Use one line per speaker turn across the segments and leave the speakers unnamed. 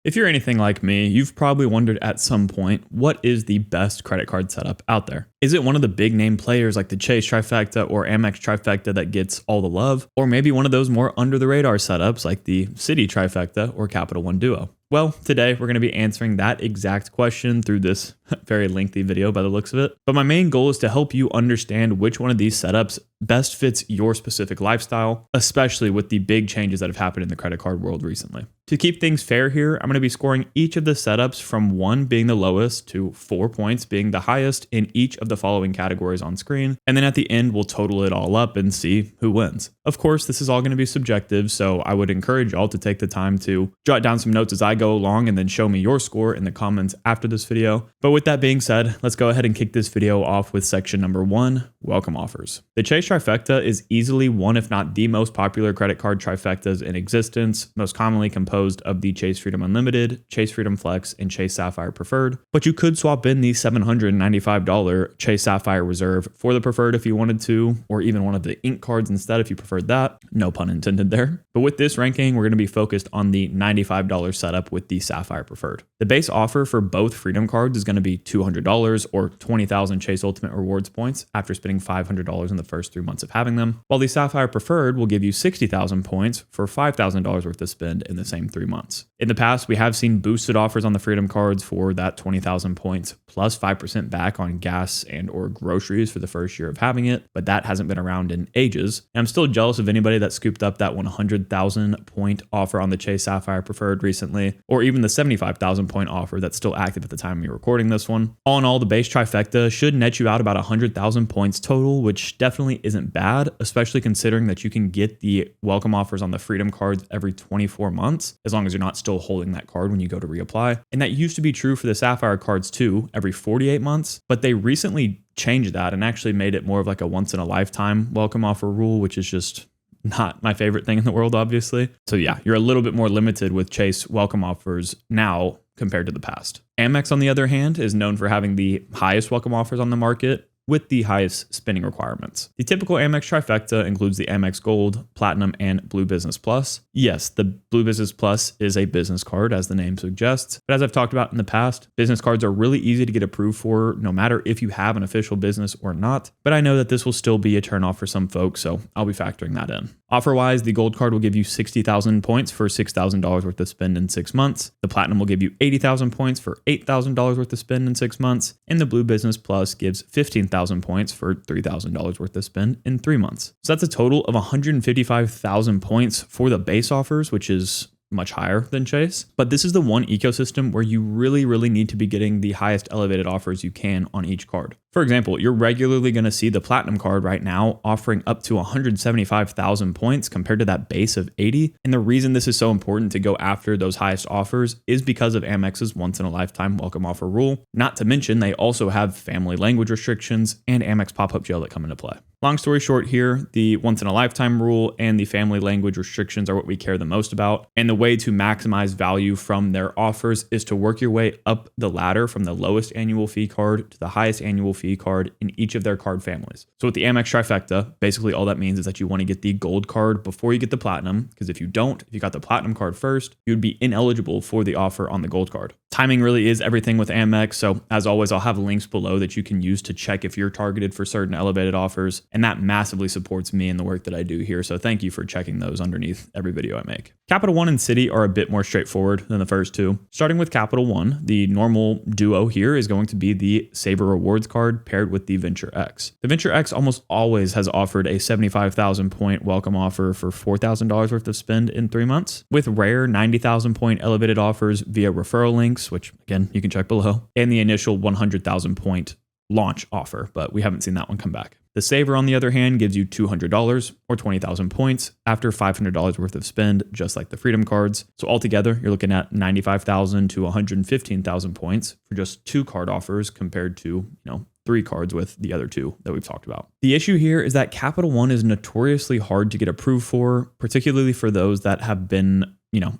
If you're anything like me, you've probably wondered at some point, what is the best credit card setup out there? Is it one of the big name players like the Chase Trifecta or Amex Trifecta that gets all the love? Or maybe one of those more under the radar setups like the Citi Trifecta or Capital One Duo? Well, today we're going to be answering that exact question through this very lengthy video by the looks of it. But my main goal is to help you understand which one of these setups best fits your specific lifestyle, especially with the big changes that have happened in the credit card world recently. To keep things fair here, I'm going to be scoring each of the setups from 1 being the lowest to 4 points being the highest in each of the following categories on screen. And then at the end, we'll total it all up and see who wins. Of course, this is all going to be subjective, so I would encourage y'all to take the time to jot down some notes as I go along and then show me your score in the comments after this video. But with that being said, let's go ahead and kick this video off with section number 1, welcome offers. The Chase Trifecta is easily one, if not the most popular credit card trifectas in existence, most commonly composed of the Chase Freedom Unlimited, Chase Freedom Flex, and Chase Sapphire Preferred. But you could swap in the $795 Chase Sapphire Reserve for the Preferred if you wanted to, or even one of the Ink cards instead if you preferred that. No pun intended there. But with this ranking, we're going to be focused on the $95 setup with the Sapphire Preferred. The base offer for both Freedom cards is going to be $200 or 20,000 Chase Ultimate Rewards points after spending $500 in the first 3 months of having them, while the Sapphire Preferred will give you 60,000 points for $5,000 worth of spend in the same 3 months. In the past, we have seen boosted offers on the Freedom cards for that 20,000 points plus 5% back on gas and or groceries for the first year of having it, but that hasn't been around in ages. And I'm still jealous of anybody that scooped up that 100,000 point offer on the Chase Sapphire Preferred recently, or even the 75,000 point offer that's still active at the time we're recording this one. All in all, the base trifecta should net you out about 100,000 points total, which definitely isn't bad, especially considering that you can get the welcome offers on the Freedom cards every 24 months, as long as you're not still holding that card when you go to reapply. And that used to be true for the Sapphire cards too, every 48 months, but they recently changed that and actually made it more of like a once in a lifetime welcome offer rule, which is just not my favorite thing in the world, obviously. So yeah, you're a little bit more limited with Chase welcome offers now compared to the past. Amex, on the other hand, is known for having the highest welcome offers on the market with the highest spending requirements. The typical Amex Trifecta includes the Amex Gold, Platinum, and Blue Business Plus. Yes, the Blue Business Plus is a business card, as the name suggests, but as I've talked about in the past, business cards are really easy to get approved for, no matter if you have an official business or not, but I know that this will still be a turnoff for some folks, so I'll be factoring that in. Offer-wise, the Gold card will give you 60,000 points for $6,000 worth of spend in 6 months. The Platinum will give you 80,000 points for $8,000 worth of spend in 6 months, and the Blue Business Plus gives 15,000 points for $3,000 worth of spend in 3 months. So that's a total of 155,000 points for the base offers, which is much higher than Chase. But this is the one ecosystem where you really need to be getting the highest elevated offers you can on each card. For example, you're regularly going to see the Platinum card right now offering up to 175,000 points compared to that base of 80. And the reason this is so important to go after those highest offers is because of Amex's once in a lifetime welcome offer rule. Not to mention, they also have family language restrictions and Amex pop-up jail that come into play. Long story short here, the once in a lifetime rule and the family language restrictions are what we care the most about. And the way to maximize value from their offers is to work your way up the ladder from the lowest annual fee card to the highest annual fee card in each of their card families. So with the Amex Trifecta, basically all that means is that you want to get the Gold card before you get the Platinum, because if you got the Platinum card first, you'd be ineligible for the offer on the Gold card. Timing really is everything with Amex, so as always, I'll have links below that you can use to check if you're targeted for certain elevated offers, and that massively supports me in the work that I do here, so thank you for checking those underneath every video I make. Capital One and Citi are a bit more straightforward than the first two. Starting with Capital One, the normal duo here is going to be the Saver Rewards card paired with the Venture X. The Venture X almost always has offered a 75,000 point welcome offer for $4,000 worth of spend in 3 months, with rare 90,000 point elevated offers via referral links, which again, you can check below, and the initial 100,000 point launch offer, but we haven't seen that one come back. The Saver, on the other hand, gives you $200 or 20,000 points after $500 worth of spend, just like the Freedom cards. So altogether, you're looking at 95,000 to 115,000 points for just 2 card offers compared to, 3 cards with the other 2 that we've talked about. The issue here is that Capital One is notoriously hard to get approved for, particularly for those that have been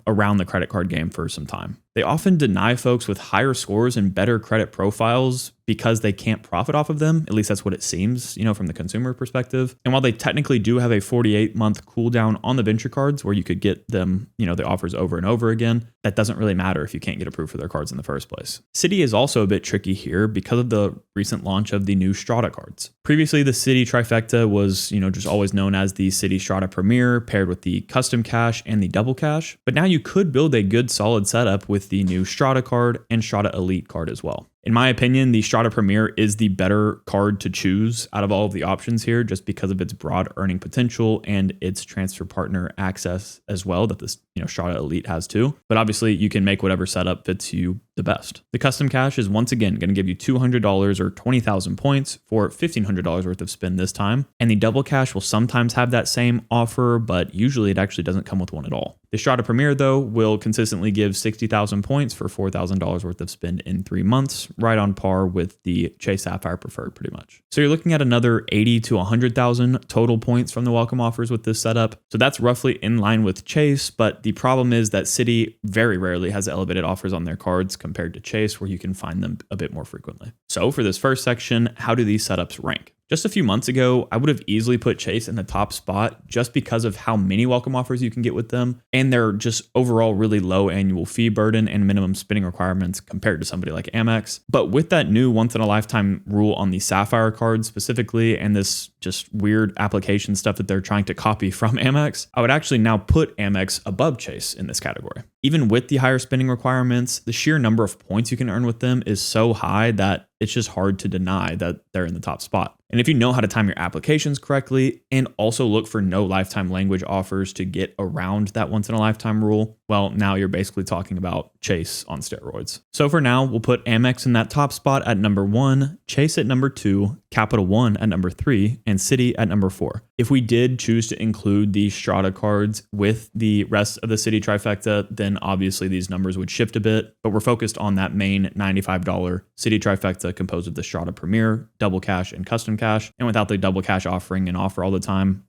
around the credit card game for some time. They often deny folks with higher scores and better credit profiles because they can't profit off of them. At least that's what it seems, from the consumer perspective. And while they technically do have a 48-month cooldown on the venture cards where you could get them, the offers over and over again, that doesn't really matter if you can't get approved for their cards in the first place. Citi is also a bit tricky here because of the recent launch of the new Strata cards. Previously, the Citi Trifecta was, just always known as the Citi Strata Premier paired with the custom cash and the double cash. But now you could build a good solid setup with the new Strata card and Strata Elite card as well. In my opinion, the Strata Premier is the better card to choose out of all of the options here just because of its broad earning potential and its transfer partner access as well that this Strata Elite has too. But obviously you can make whatever setup fits you the best. The custom cash is once again going to give you $200 or 20,000 points for $1,500 worth of spend this time. And the double cash will sometimes have that same offer, but usually it actually doesn't come with one at all. The Strata Premier, though, will consistently give 60,000 points for $4,000 worth of spend in 3 months, right on par with the Chase Sapphire Preferred pretty much. So you're looking at another 80 to 100,000 total points from the welcome offers with this setup. So that's roughly in line with Chase, but the problem is that Citi very rarely has elevated offers on their cards compared to Chase, where you can find them a bit more frequently. So for this first section, how do these setups rank? Just a few months ago, I would have easily put Chase in the top spot just because of how many welcome offers you can get with them and their just overall really low annual fee burden and minimum spending requirements compared to somebody like Amex. But with that new once in a lifetime rule on the Sapphire card specifically and this just weird application stuff that they're trying to copy from Amex, I would actually now put Amex above Chase in this category. Even with the higher spending requirements, the sheer number of points you can earn with them is so high that it's just hard to deny that they're in the top spot. And if you know how to time your applications correctly and also look for no lifetime language offers to get around that once in a lifetime rule, well, now you're basically talking about Chase on steroids. So for now, we'll put Amex in that top spot at number 1, Chase at number 2, Capital One at number 3, and Citi at number 4. If we did choose to include the Strata cards with the rest of the Citi Trifecta, then obviously these numbers would shift a bit, but we're focused on that main $95 Citi Trifecta composed of the Strata Premier, double cash, and custom cash. And without the double cash offering and offer all the time,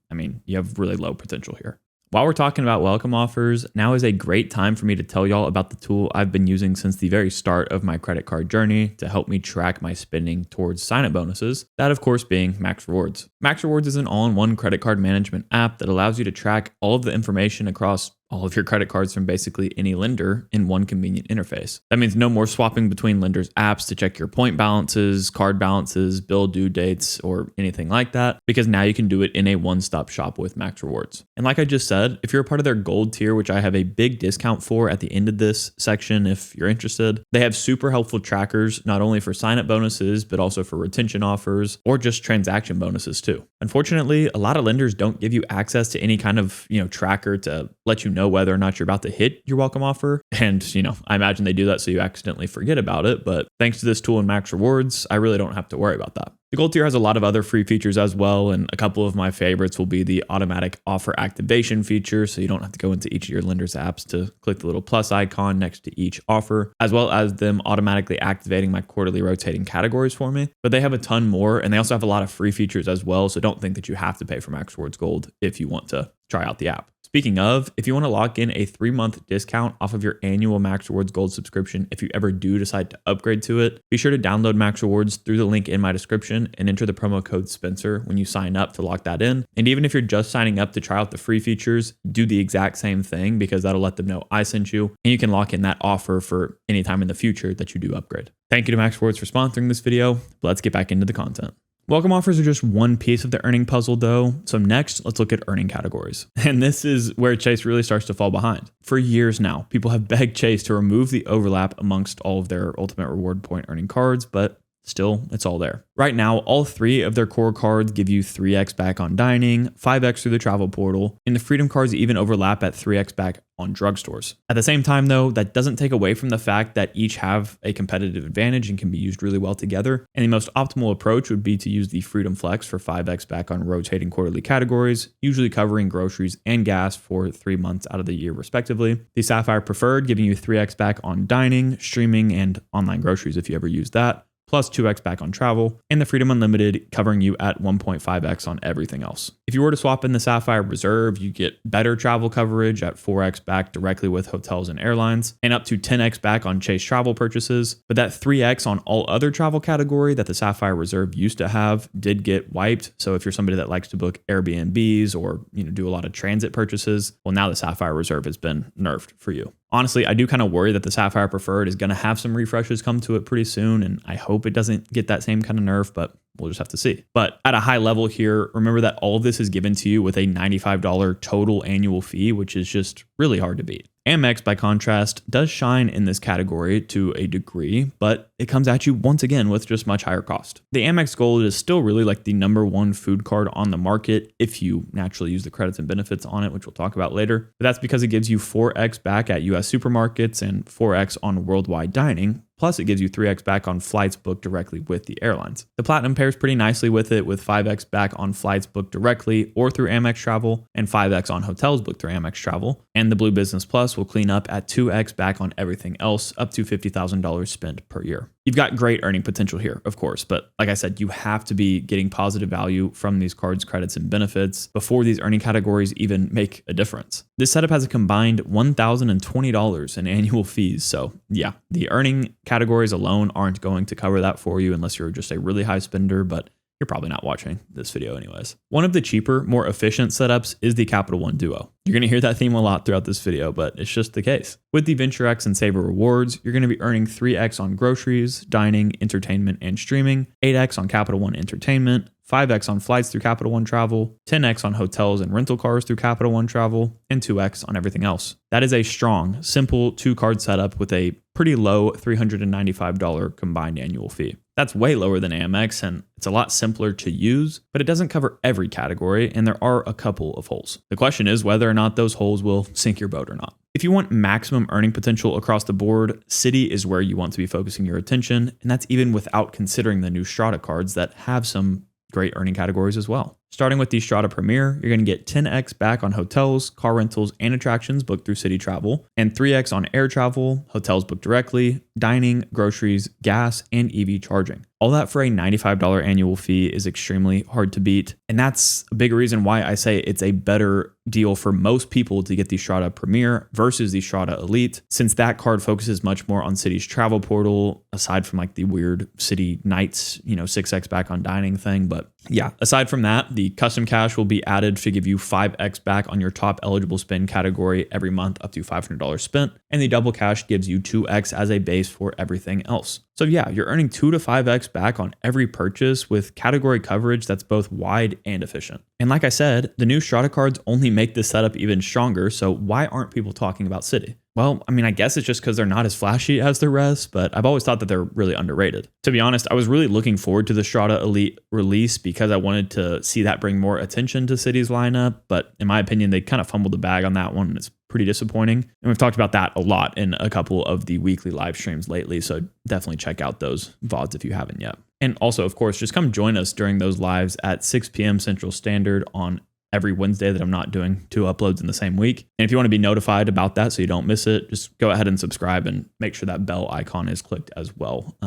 you have really low potential here. While we're talking about welcome offers, now is a great time for me to tell y'all about the tool I've been using since the very start of my credit card journey to help me track my spending towards sign-up bonuses, that of course being Max Rewards. Max Rewards is an all-in-one credit card management app that allows you to track all of the information across all of your credit cards from basically any lender in one convenient interface. That means no more swapping between lenders' apps to check your point balances, card balances, bill due dates, or anything like that, because now you can do it in a one-stop shop with Max Rewards. And like I just said, if you're a part of their gold tier, which I have a big discount for at the end of this section if you're interested, they have super helpful trackers, not only for sign-up bonuses, but also for retention offers or just transaction bonuses too. Unfortunately, a lot of lenders don't give you access to any kind of, tracker to let you know whether or not you're about to hit your welcome offer. And, I imagine they do that so you accidentally forget about it. But thanks to this tool in Max Rewards, I really don't have to worry about that. The Gold tier has a lot of other free features as well, and a couple of my favorites will be the automatic offer activation feature, so you don't have to go into each of your lender's apps to click the little plus icon next to each offer, as well as them automatically activating my quarterly rotating categories for me. But they have a ton more, and they also have a lot of free features as well, so don't think that you have to pay for Max Rewards Gold if you want to try out the app. Speaking of, if you want to lock in a 3-month discount off of your annual Max Rewards Gold subscription, if you ever do decide to upgrade to it, be sure to download Max Rewards through the link in my description and enter the promo code Spencer when you sign up to lock that in. And even if you're just signing up to try out the free features, do the exact same thing because that'll let them know I sent you, and you can lock in that offer for any time in the future that you do upgrade. Thank you to Max Rewards for sponsoring this video. Let's get back into the content. Welcome offers are just one piece of the earning puzzle though. So next, let's look at earning categories. And this is where Chase really starts to fall behind. For years now, people have begged Chase to remove the overlap amongst all of their ultimate reward point earning cards, but still, it's all there. Right now, all 3 of their core cards give you 3x back on dining, 5x through the travel portal, and the Freedom cards even overlap at 3x back on drugstores. At the same time though, that doesn't take away from the fact that each have a competitive advantage and can be used really well together. And the most optimal approach would be to use the Freedom Flex for 5x back on rotating quarterly categories, usually covering groceries and gas for 3 months out of the year respectively. The Sapphire Preferred giving you 3x back on dining, streaming, and online groceries if you ever use that, plus 2x back on travel, and the Freedom Unlimited covering you at 1.5x on everything else. If you were to swap in the Sapphire Reserve, you get better travel coverage at 4x back directly with hotels and airlines, and up to 10x back on Chase travel purchases. But that 3x on all other travel category that the Sapphire Reserve used to have did get wiped. So if you're somebody that likes to book Airbnbs or do a lot of transit purchases, well, now the Sapphire Reserve has been nerfed for you. Honestly, I do kind of worry that the Sapphire Preferred is going to have some refreshes come to it pretty soon, and I hope it doesn't get that same kind of nerf, but we'll just have to see. But at a high level here, remember that all of this is given to you with a $95 total annual fee, which is just really hard to beat. Amex, by contrast, does shine in this category to a degree, but it comes at you once again with just much higher cost. The Amex Gold is still really like the number one food card on the market if you naturally use the credits and benefits on it, which we'll talk about later. But that's because it gives you 4x back at US supermarkets and 4x on worldwide dining. Plus, it gives you 3x back on flights booked directly with the airlines. The Platinum pairs pretty nicely with it, with 5x back on flights booked directly or through Amex Travel, and 5x on hotels booked through Amex Travel. And the Blue Business Plus will clean up at 2x back on everything else, up to $50,000 spent per year. You've got great earning potential here, of course, but like I said, you have to be getting positive value from these cards, credits, and benefits before these earning categories even make a difference. This setup has a combined $1,020 in annual fees. So yeah, the earning categories alone aren't going to cover that for you unless you're just a really high spender, but you're probably not watching this video anyways. One of the cheaper, more efficient setups is the Capital One Duo. You're going to hear that theme a lot throughout this video, but it's just the case. With the Venture X and Saver rewards, you're going to be earning 3x on groceries, dining, entertainment, and streaming, 8x on Capital One Entertainment, 5x on flights through Capital One Travel, 10x on hotels and rental cars through Capital One Travel, and 2x on everything else. That is a strong, simple 2-card setup with a pretty low $395 combined annual fee. That's way lower than Amex, and it's a lot simpler to use, but it doesn't cover every category, and there are a couple of holes. The question is whether or not those holes will sink your boat or not. If you want maximum earning potential across the board, Citi is where you want to be focusing your attention, and that's even without considering the new Strata cards that have some great earning categories as well. Starting with the Strata Premier, you're going to get 10x back on hotels, car rentals, and attractions booked through Citi Travel, and 3x on air travel, hotels booked directly, dining, groceries, gas, and EV charging. All that for a $95 annual fee is extremely hard to beat. And that's a big reason why I say it's a better deal for most people to get the Strata Premier versus the Strata Elite, since that card focuses much more on Citi's travel portal, aside from like the weird Citi Nights, 6x back on dining thing. But yeah, aside from that, the custom cash will be added to give you 5x back on your top eligible spend category every month up to $500 spent. And the double cash gives you 2x as a base for everything else. So yeah, you're earning 2 to 5x back on every purchase with category coverage that's both wide and efficient. And like I said, the new Strata cards only make this setup even stronger. So why aren't people talking about Citi? Well, I guess it's just because they're not as flashy as the rest, but I've always thought that they're really underrated. To be honest, I was really looking forward to the Strata Elite release because I wanted to see that bring more attention to Citi's lineup. But in my opinion, they kind of fumbled the bag on that one, and it's pretty disappointing. And we've talked about that a lot in a couple of the weekly live streams lately. So definitely check out those VODs if you haven't yet. And also, of course, just come join us during those lives at 6 p.m. Central Standard on every Wednesday that I'm not doing 2 uploads in the same week. And if you want to be notified about that so you don't miss it, just go ahead and subscribe and make sure that bell icon is clicked as well.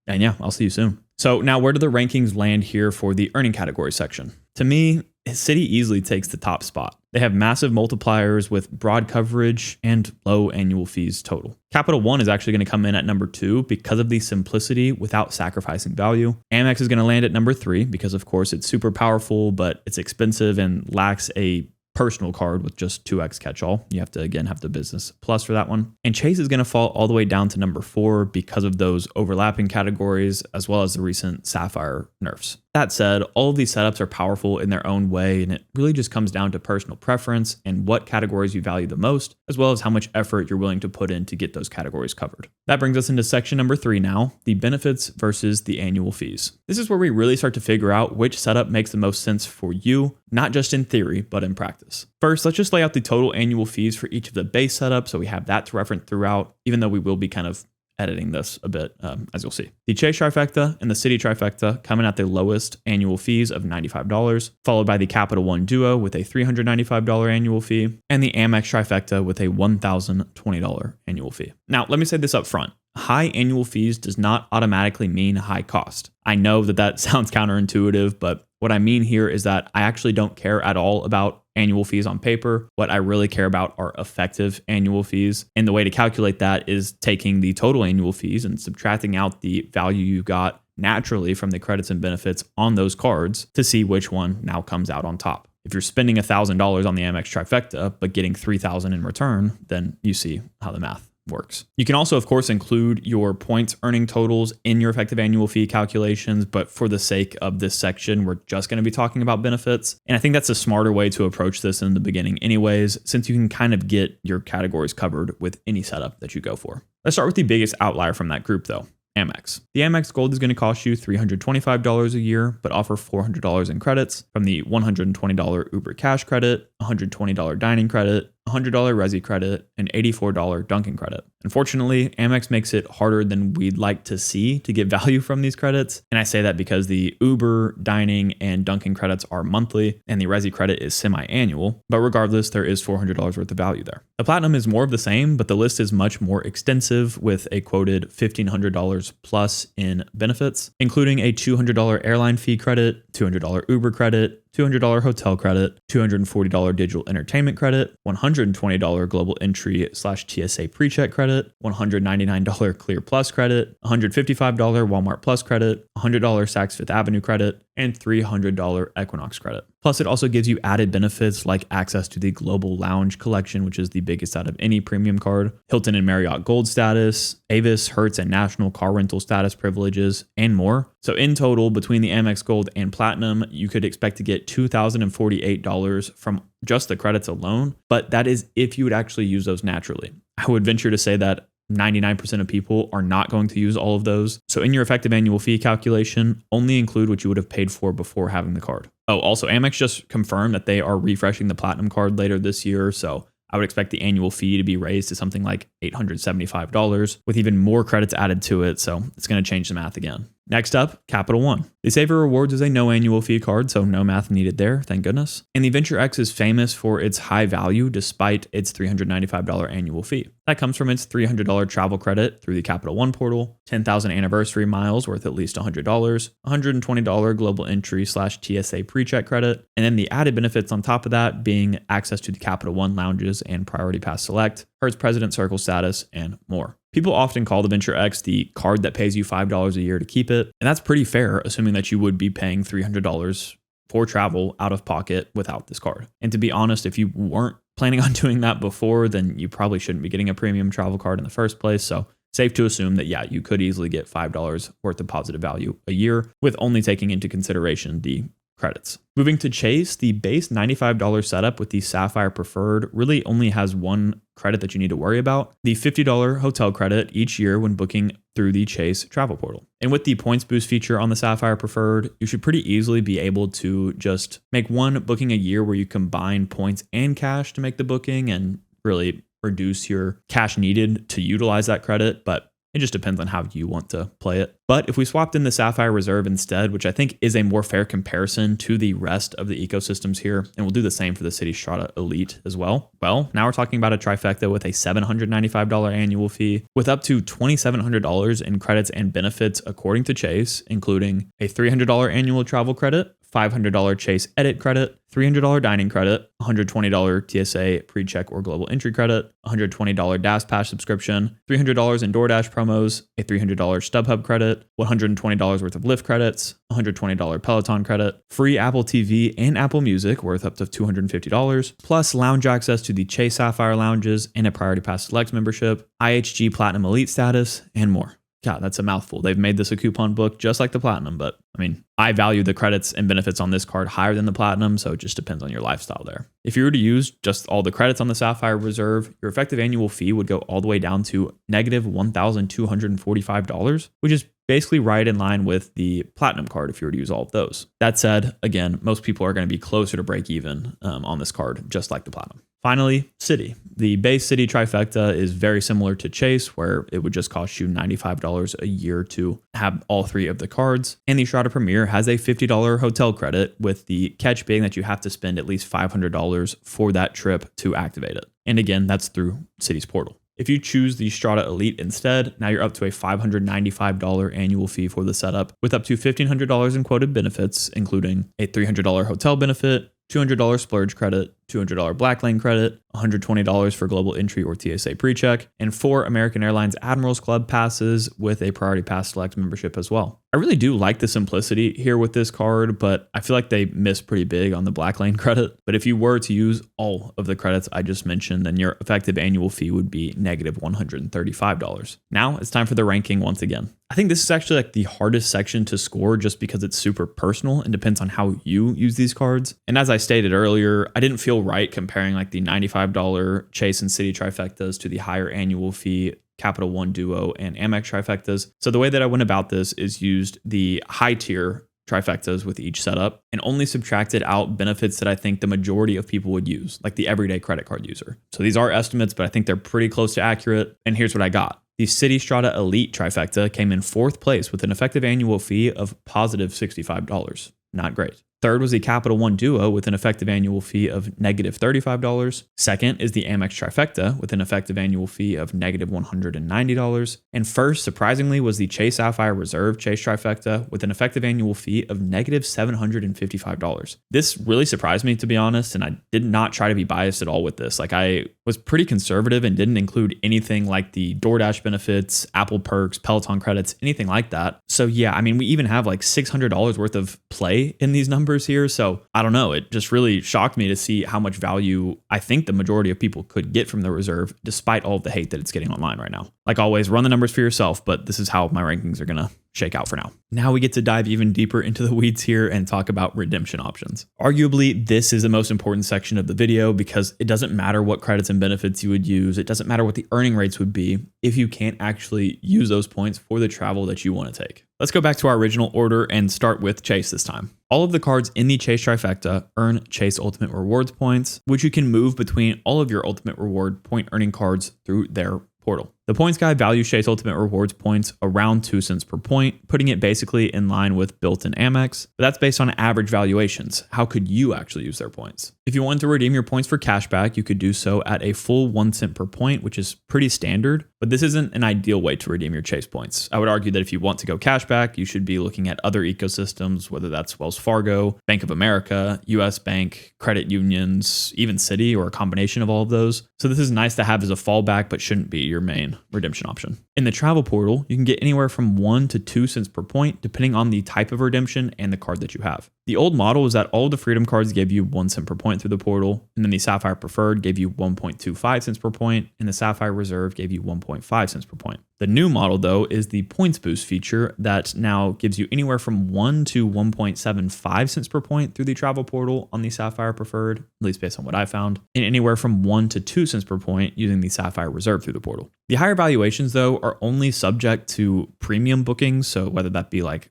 And yeah, I'll see you soon. So now where do the rankings land here for the earning category section? To me, Citi easily takes the top spot. They have massive multipliers with broad coverage and low annual fees total. Capital One is actually going to come in at number 2 because of the simplicity without sacrificing value. Amex is going to land at number 3 because of course it's super powerful, but it's expensive and lacks a personal card with just 2x catch-all. You have to, again, have the business plus for that one. And Chase is going to fall all the way down to number 4 because of those overlapping categories, as well as the recent Sapphire nerfs. That said, all of these setups are powerful in their own way, and it really just comes down to personal preference and what categories you value the most, as well as how much effort you're willing to put in to get those categories covered. That brings us into section number 3 now, the benefits versus the annual fees. This is where we really start to figure out which setup makes the most sense for you, not just in theory, but in practice. First, let's just lay out the total annual fees for each of the base setups so we have that to reference throughout, even though we will be kind of editing this a bit, as you'll see. The Chase Trifecta and the Citi Trifecta come in at the lowest annual fees of $95, followed by the Capital One Duo with a $395 annual fee, and the Amex Trifecta with a $1,020 annual fee. Now, let me say this up front. High annual fees does not automatically mean high cost. I know that sounds counterintuitive, but what I mean here is that I actually don't care at all about annual fees on paper. What I really care about are effective annual fees. And the way to calculate that is taking the total annual fees and subtracting out the value you got naturally from the credits and benefits on those cards to see which one now comes out on top. If you're spending $1,000 on the Amex Trifecta, but getting $3,000 in return, then you see how the math works. You can also, of course, include your points earning totals in your effective annual fee calculations, but for the sake of this section, we're just going to be talking about benefits. And I think that's a smarter way to approach this in the beginning anyways, since you can kind of get your categories covered with any setup that you go for. Let's start with the biggest outlier from that group though. Amex. The Amex Gold is going to cost you $325 a year, but offer $400 in credits from the $120 Uber cash credit, $120 dining credit, $100 Resi credit, and $84 Dunkin' credit. Unfortunately, Amex makes it harder than we'd like to see to get value from these credits. And I say that because the Uber, dining, and Dunkin' credits are monthly, and the Resi credit is semi-annual. But regardless, there is $400 worth of value there. The Platinum is more of the same, but the list is much more extensive with a quoted $1,500 plus in benefits, including a $200 airline fee credit, $200 Uber credit, $200 hotel credit, $240 digital entertainment credit, $120 global entry / TSA pre-check credit, $199 Clear Plus credit, $155 Walmart Plus credit, $100 Saks Fifth Avenue credit, and $300 Equinox credit. Plus, it also gives you added benefits like access to the Global Lounge Collection, which is the biggest out of any premium card, Hilton and Marriott Gold status, Avis, Hertz, and National car rental status privileges, and more. So in total, between the Amex Gold and Platinum, you could expect to get $2,048 from just the credits alone, but that is if you would actually use those naturally. I would venture to say that 99% of people are not going to use all of those. So in your effective annual fee calculation, only include what you would have paid for before having the card. Oh, also Amex just confirmed that they are refreshing the Platinum card later this year. So I would expect the annual fee to be raised to something like $875 with even more credits added to it. So it's going to change the math again. Next up, Capital One. The Saver Rewards is a no annual fee card, so no math needed there, thank goodness. And the Venture X is famous for its high value despite its $395 annual fee. That comes from its $300 travel credit through the Capital One portal, 10,000 anniversary miles worth at least $100, $120 global entry / TSA pre-check credit, and then the added benefits on top of that being access to the Capital One lounges and Priority Pass Select, Hertz President Circle status, and more. People often call the Venture X the card that pays you $5 a year to keep it, and that's pretty fair, assuming that you would be paying $300 for travel out of pocket without this card. And to be honest, if you weren't planning on doing that before, then you probably shouldn't be getting a premium travel card in the first place. So safe to assume that, yeah, you could easily get $5 worth of positive value a year with only taking into consideration the credits. Moving to Chase, the base $95 setup with the Sapphire Preferred really only has one credit that you need to worry about, the $50 hotel credit each year when booking through the Chase travel portal. And with the points boost feature on the Sapphire Preferred, you should pretty easily be able to just make one booking a year where you combine points and cash to make the booking and really reduce your cash needed to utilize that credit. But it just depends on how you want to play it. But if we swapped in the Sapphire Reserve instead, which I think is a more fair comparison to the rest of the ecosystems here, and we'll do the same for the Citi Strata Elite as well. Well, now we're talking about a trifecta with a $795 annual fee with up to $2,700 in credits and benefits according to Chase, including a $300 annual travel credit, $500 Chase Edit credit, $300 dining credit, $120 TSA pre-check or global entry credit, $120 DAS Pass subscription, $300 in DoorDash promos, a $300 StubHub credit, $120 worth of Lyft credits, $120 Peloton credit, free Apple TV and Apple Music worth up to $250, plus lounge access to the Chase Sapphire lounges and a Priority Pass Select membership, IHG Platinum Elite status, and more. God, that's a mouthful. They've made this a coupon book just like the Platinum, but I mean, I value the credits and benefits on this card higher than the Platinum, so it just depends on your lifestyle there. If you were to use just all the credits on the Sapphire Reserve, your effective annual fee would go all the way down to negative $1,245, which is basically right in line with the Platinum card if you were to use all of those. That said, again, most people are going to be closer to break even on this card, just like the Platinum. Finally, Citi. The base Citi Trifecta is very similar to Chase, where it would just cost you $95 a year to have all three of the cards. And the Strata Premier has a $50 hotel credit, with the catch being that you have to spend at least $500 for that trip to activate it. And again, that's through Citi's portal. If you choose the Strata Elite instead, now you're up to a $595 annual fee for the setup, with up to $1,500 in quoted benefits, including a $300 hotel benefit, $200 splurge credit, $200 black lane credit, $120 for global entry or TSA PreCheck, and 4 American Airlines Admirals Club passes with a Priority Pass Select membership as well. I really do like the simplicity here with this card, but I feel like they miss pretty big on the black lane credit. But if you were to use all of the credits I just mentioned, then your effective annual fee would be negative $135. Now it's time for the ranking once again. I think this is actually like the hardest section to score just because it's super personal and depends on how you use these cards. And as I stated earlier, I didn't feel right comparing like the $95 Chase and Citi Trifectas to the higher annual fee Capital One Duo and Amex Trifectas. So the way that I went about this is used the high tier trifectas with each setup and only subtracted out benefits that I think the majority of people would use, like the everyday credit card user. So these are estimates, but I think they're pretty close to accurate. And here's what I got. The Citi Strata Elite Trifecta came in 4th place with an effective annual fee of positive $65. Not great. Third was the Capital One Duo with an effective annual fee of negative $35. Second is the Amex Trifecta with an effective annual fee of negative $190. And first, surprisingly, was the Chase Sapphire Reserve Chase Trifecta with an effective annual fee of negative $755. This really surprised me, to be honest, and I did not try to be biased at all with this. Like, I was pretty conservative and didn't include anything like the DoorDash benefits, Apple perks, Peloton credits, anything like that. So yeah, I mean, we even have like $600 worth of play in these numbers here. So I don't know. It just really shocked me to see how much value I think the majority of people could get from the reserve, despite all of the hate that it's getting online right now. Like always, run the numbers for yourself, but this is how my rankings are going to shake out for now. Now we get to dive even deeper into the weeds here and talk about redemption options. Arguably, this is the most important section of the video because it doesn't matter what credits and benefits you would use. It doesn't matter what the earning rates would be if you can't actually use those points for the travel that you want to take. Let's go back to our original order and start with Chase this time. All of the cards in the Chase Trifecta earn Chase Ultimate Rewards points, which you can move between all of your Ultimate Reward point earning cards through their portal. The points guide values Chase Ultimate Rewards points around 2 cents per point, putting it basically in line with built-in Amex, but that's based on average valuations. How could you actually use their points? If you wanted to redeem your points for cashback, you could do so at a full 1 cent per point, which is pretty standard, but this isn't an ideal way to redeem your Chase points. I would argue that if you want to go cashback, you should be looking at other ecosystems, whether that's Wells Fargo, Bank of America, US Bank, credit unions, even Citi, or a combination of all of those. So this is nice to have as a fallback, but shouldn't be your main redemption option. In the travel portal, you can get anywhere from 1 to 2 cents per point, depending on the type of redemption and the card that you have. The old model is that all the Freedom cards gave you 1 cent per point through the portal, and then the Sapphire Preferred gave you 1.25 cents per point, and the Sapphire Reserve gave you 1.5 cents per point. The new model, though, is the Points Boost feature that now gives you anywhere from 1 to 1.75 cents per point through the travel portal on the Sapphire Preferred, at least based on what I found, and anywhere from 1 to 2 cents per point using the Sapphire Reserve through the portal. The higher valuations, though, are only subject to premium bookings, so whether that be like,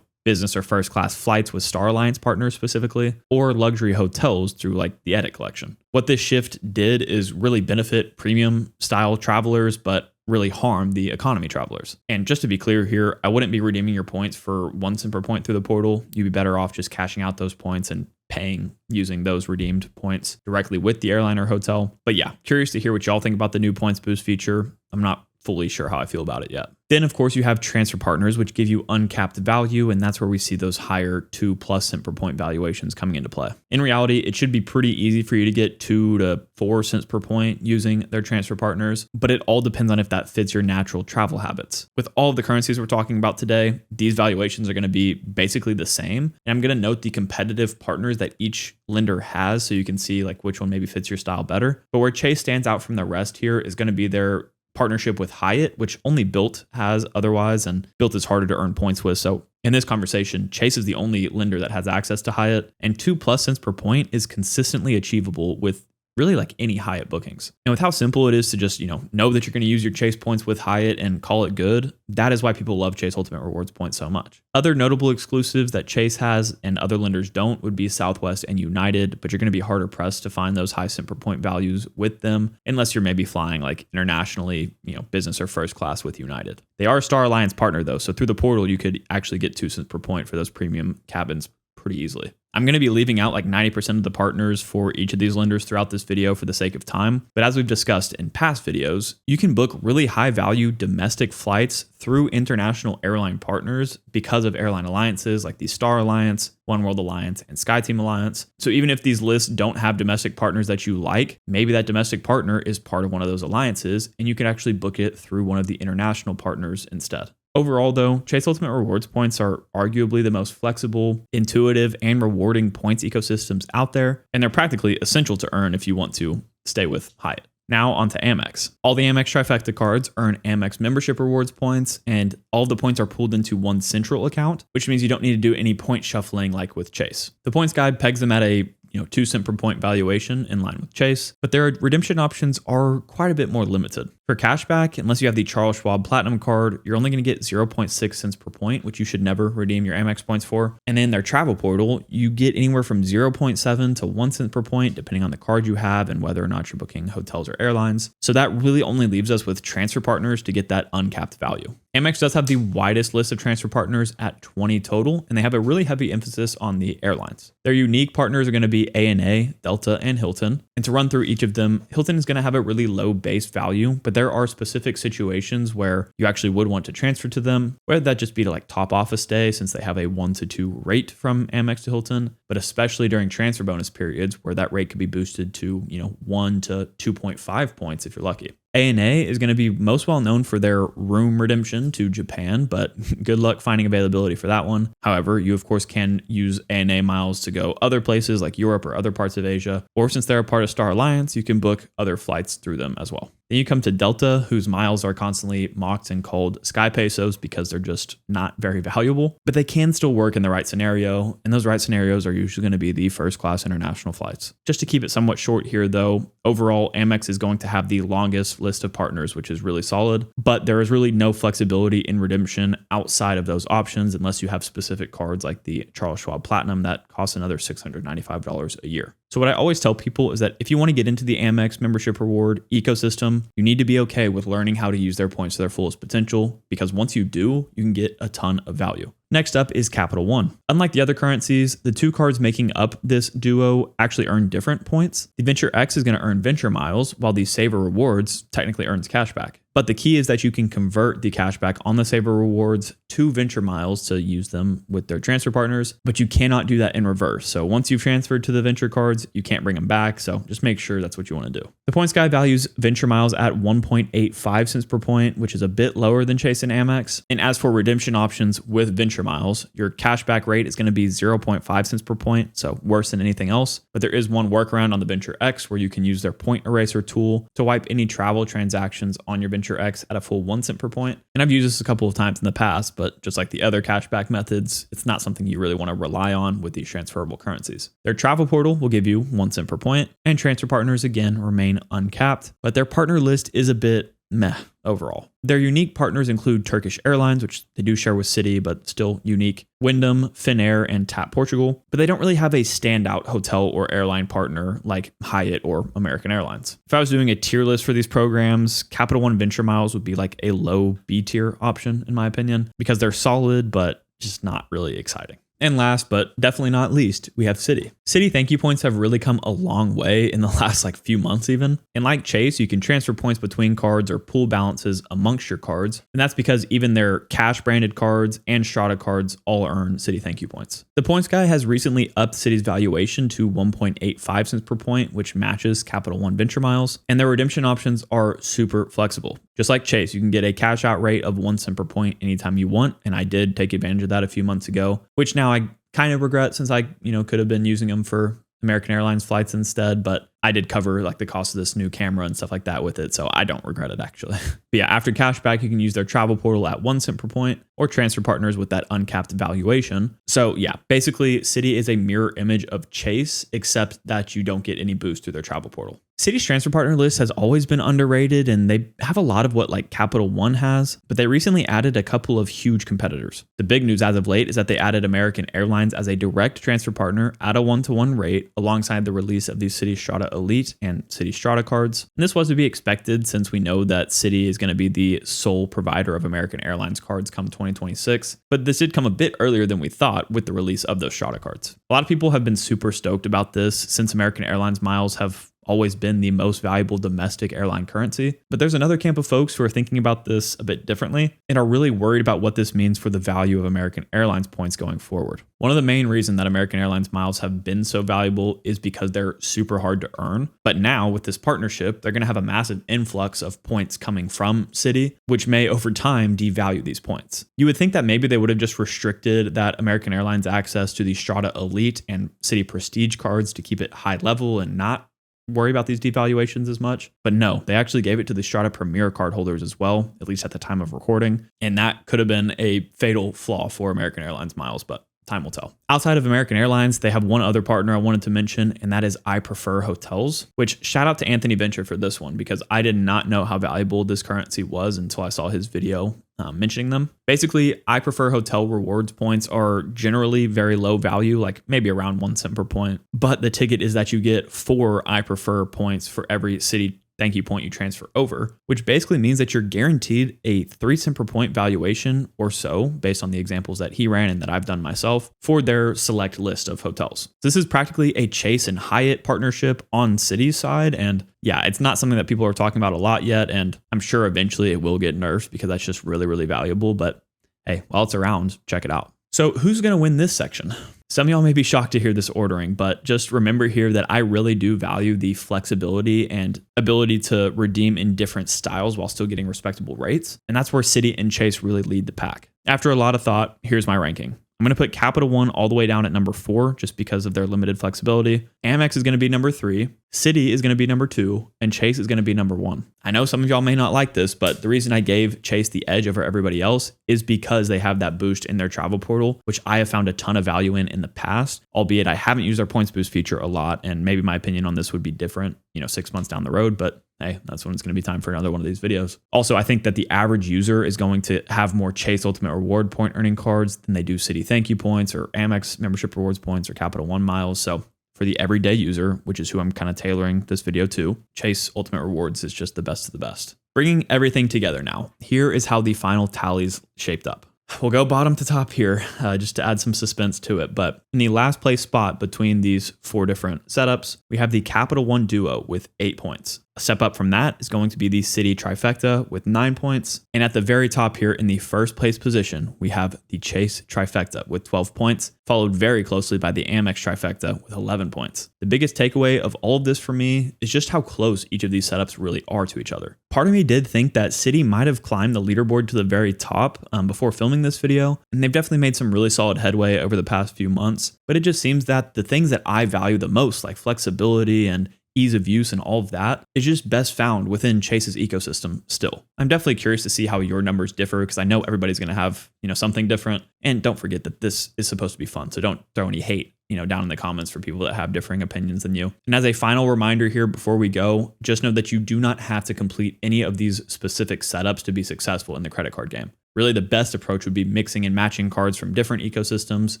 business or first class flights with Star Alliance partners specifically, or luxury hotels through like the Edit collection. What this shift did is really benefit premium style travelers, but really harm the economy travelers. And just to be clear here, I wouldn't be redeeming your points for 1 cent per point through the portal. You'd be better off just cashing out those points and paying using those redeemed points directly with the airline or hotel. But yeah, curious to hear what y'all think about the new Points Boost feature. I'm not fully sure how I feel about it yet. Then, of course, you have transfer partners, which give you uncapped value, and that's where we see those higher 2+ cent per point valuations coming into play. In reality, it should be pretty easy for you to get 2 to 4 cents per point using their transfer partners, but it all depends on if that fits your natural travel habits. With all of the currencies we're talking about today, these valuations are going to be basically the same, and I'm going to note the competitive partners that each lender has so you can see like which one maybe fits your style better. But where Chase stands out from the rest here is going to be their partnership with Hyatt, which only Bilt has otherwise, and Bilt is harder to earn points with. So in this conversation, Chase is the only lender that has access to Hyatt, and 2+ cents per point is consistently achievable with really like any Hyatt bookings. And with how simple it is to just, know that you're going to use your Chase points with Hyatt and call it good, that is why people love Chase Ultimate Rewards points so much. Other notable exclusives that Chase has and other lenders don't would be Southwest and United, but you're going to be harder pressed to find those high cent per point values with them unless you're maybe flying like internationally, business or first class with United. They are a Star Alliance partner though, so through the portal you could actually get 2 cents per point for those premium cabins pretty easily. I'm going to be leaving out like 90% of the partners for each of these lenders throughout this video for the sake of time. But as we've discussed in past videos, you can book really high value domestic flights through international airline partners because of airline alliances like the Star Alliance, One World Alliance, and SkyTeam Alliance. So even if these lists don't have domestic partners that you like, maybe that domestic partner is part of one of those alliances and you can actually book it through one of the international partners instead. Overall, though, Chase Ultimate Rewards points are arguably the most flexible, intuitive, and rewarding points ecosystems out there, and they're practically essential to earn if you want to stay with Hyatt. Now onto Amex. All the Amex Trifecta cards earn Amex membership rewards points, and all of the points are pooled into one central account, which means you don't need to do any point shuffling like with Chase. The points guide pegs them at a 2 cent per point valuation in line with Chase, but their redemption options are quite a bit more limited. For cashback, unless you have the Charles Schwab Platinum card, you're only going to get 0.6 cents per point, which you should never redeem your Amex points for. And in their travel portal, you get anywhere from 0.7 to 1 cent per point, depending on the card you have and whether or not you're booking hotels or airlines. So that really only leaves us with transfer partners to get that uncapped value. Amex does have the widest list of transfer partners at 20 total, and they have a really heavy emphasis on the airlines. Their unique partners are going to be ANA, Delta, and Hilton. And to run through each of them, Hilton is going to have a really low base value, but there are specific situations where you actually would want to transfer to them, whether that just be to like top off a stay since they have a 1 to 2 rate from Amex to Hilton, but especially during transfer bonus periods where that rate could be boosted to, 1 to 2.5 points if you're lucky. ANA is going to be most well known for their room redemption to Japan, but good luck finding availability for that one. However, you of course can use ANA miles to go other places like Europe or other parts of Asia, or since they're a part of Star Alliance, you can book other flights through them as well. Then you come to Delta, whose miles are constantly mocked and called Sky Pesos because they're just not very valuable, but they can still work in the right scenario, and those right scenarios are usually going to be the first class international flights. Just to keep it somewhat short here though, overall Amex is going to have the longest list of partners, which is really solid, but there is really no flexibility in redemption outside of those options unless you have specific cards like the Charles Schwab Platinum that costs another $695 a year. So what I always tell people is that if you want to get into the Amex membership reward ecosystem, you need to be okay with learning how to use their points to their fullest potential, because once you do, you can get a ton of value. Next up is Capital One. Unlike the other currencies, the two cards making up this duo actually earn different points. The Venture X is going to earn Venture Miles, while the Saver Rewards technically earns cashback. But the key is that you can convert the cashback on the Saver Rewards to Venture Miles to use them with their transfer partners, but you cannot do that in reverse. So once you've transferred to the Venture cards, you can't bring them back. So just make sure that's what you want to do. The points guide values Venture Miles at 1.85 cents per point, which is a bit lower than Chase and Amex. And as for redemption options with Venture Miles, your cashback rate is going to be 0.5 cents per point, so worse than anything else. But there is one workaround on the Venture X where you can use their point eraser tool to wipe any travel transactions on your Venture X at a full 1 cent per point. And I've used this a couple of times in the past, but just like the other cashback methods, it's not something you really want to rely on with these transferable currencies. Their travel portal will give you 1 cent per point, and transfer partners again remain uncapped, but their partner list is a bit meh overall. Their unique partners include Turkish Airlines, which they do share with Citi, but still unique, Wyndham, Finnair, and TAP Portugal, but they don't really have a standout hotel or airline partner like Hyatt or American Airlines. If I was doing a tier list for these programs, Capital One Venture Miles would be like a low B tier option in my opinion, because they're solid, but just not really exciting. And last, but definitely not least, we have Citi. Citi thank you points have really come a long way in the last few months even. And like Chase, you can transfer points between cards or pool balances amongst your cards. And that's because even their cash branded cards and Strata cards all earn Citi thank you points. The points guy has recently upped Citi's valuation to 1.85 cents per point, which matches Capital One Venture Miles. And their redemption options are super flexible. Just like Chase, you can get a cash out rate of 1 cent per point anytime you want. And I did take advantage of that a few months ago, which now I kind of regret since I, could have been using them for American Airlines flights instead, but I did cover the cost of this new camera and stuff like that with it. So I don't regret it actually. But yeah, after cashback, you can use their travel portal at 1 cent per point or transfer partners with that uncapped valuation. So yeah, basically Citi is a mirror image of Chase, except that you don't get any boost through their travel portal. Citi's transfer partner list has always been underrated, and they have a lot of what like Capital One has, but they recently added a couple of huge competitors. The big news as of late is that they added American Airlines as a direct transfer partner at a 1-to-1 rate alongside the release of these Citi Strata Elite and Citi Strata cards. And this was to be expected since we know that Citi is going to be the sole provider of American Airlines cards come 2026, but this did come a bit earlier than we thought with the release of those Strata cards. A lot of people have been super stoked about this since American Airlines miles have always been the most valuable domestic airline currency. But there's another camp of folks who are thinking about this a bit differently and are really worried about what this means for the value of American Airlines points going forward. One of the main reasons that American Airlines miles have been so valuable is because they're super hard to earn. But now with this partnership, they're going to have a massive influx of points coming from Citi, which may over time devalue these points. You would think that maybe they would have just restricted that American Airlines access to the Strata Elite and Citi Prestige cards to keep it high level and not worry about these devaluations as much. But no, they actually gave it to the Strata Premier card holders as well, at least at the time of recording. And that could have been a fatal flaw for American Airlines miles, but time will tell. Outside of American Airlines, they have one other partner I wanted to mention, and that is I Prefer Hotels, which shout out to Anthony Venture for this one because I did not know how valuable this currency was until I saw his video mentioning them. Basically, I Prefer Hotel rewards points are generally very low value, like maybe around 1 cent per point. But the ticket is that you get 4 I Prefer points for every Citi thank you point you transfer over, which basically means that you're guaranteed a 3 cent per point valuation or so, based on the examples that he ran and that I've done myself, for their select list of hotels. This is practically a Chase and Hyatt partnership on Citi's side, and yeah, it's not something that people are talking about a lot yet, and I'm sure eventually it will get nerfed because that's just really, really valuable, but hey, while it's around, check it out. So who's going to win this section? Some of y'all may be shocked to hear this ordering, but just remember here that I really do value the flexibility and ability to redeem in different styles while still getting respectable rates. And that's where Citi and Chase really lead the pack. After a lot of thought, here's my ranking. I'm going to put Capital One all the way down at number 4 just because of their limited flexibility. Amex is going to be number 3. Citi is going to be number 2. And Chase is going to be number 1. I know some of y'all may not like this, but the reason I gave Chase the edge over everybody else is because they have that boost in their travel portal, which I have found a ton of value in the past, albeit I haven't used their points boost feature a lot. And maybe my opinion on this would be different, 6 months down the road, but hey, that's when it's going to be time for another one of these videos. Also, I think that the average user is going to have more Chase Ultimate Reward point earning cards than they do Citi Thank You points or Amex membership rewards points or Capital One miles. So for the everyday user, which is who I'm kind of tailoring this video to, Chase Ultimate Rewards is just the best of the best. Bringing everything together now, here is how the final tallies shaped up. We'll go bottom to top here just to add some suspense to it. But in the last place spot between these 4 different setups, we have the Capital One Duo with 8 points. A step up from that is going to be the Citi Trifecta with 9 points. And at the very top here in the first place position, we have the Chase Trifecta with 12 points, followed very closely by the Amex Trifecta with 11 points. The biggest takeaway of all of this for me is just how close each of these setups really are to each other. Part of me did think that Citi might have climbed the leaderboard to the very top before filming this video, and they've definitely made some really solid headway over the past few months, but it just seems that the things that I value the most, like flexibility and ease of use and all of that, is just best found within Chase's ecosystem still. I'm definitely curious to see how your numbers differ because I know everybody's going to have, something different. And don't forget that this is supposed to be fun. So don't throw any hate, down in the comments for people that have differing opinions than you. And as a final reminder here before we go, just know that you do not have to complete any of these specific setups to be successful in the credit card game. Really, the best approach would be mixing and matching cards from different ecosystems,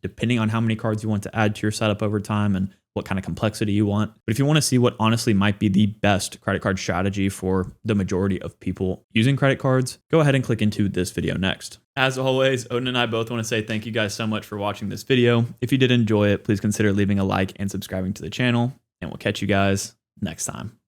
depending on how many cards you want to add to your setup over time and what kind of complexity you want. But if you want to see what honestly might be the best credit card strategy for the majority of people using credit cards, go ahead and click into this video next. As always, Odin and I both want to say thank you guys so much for watching this video. If you did enjoy it, please consider leaving a like and subscribing to the channel, and we'll catch you guys next time.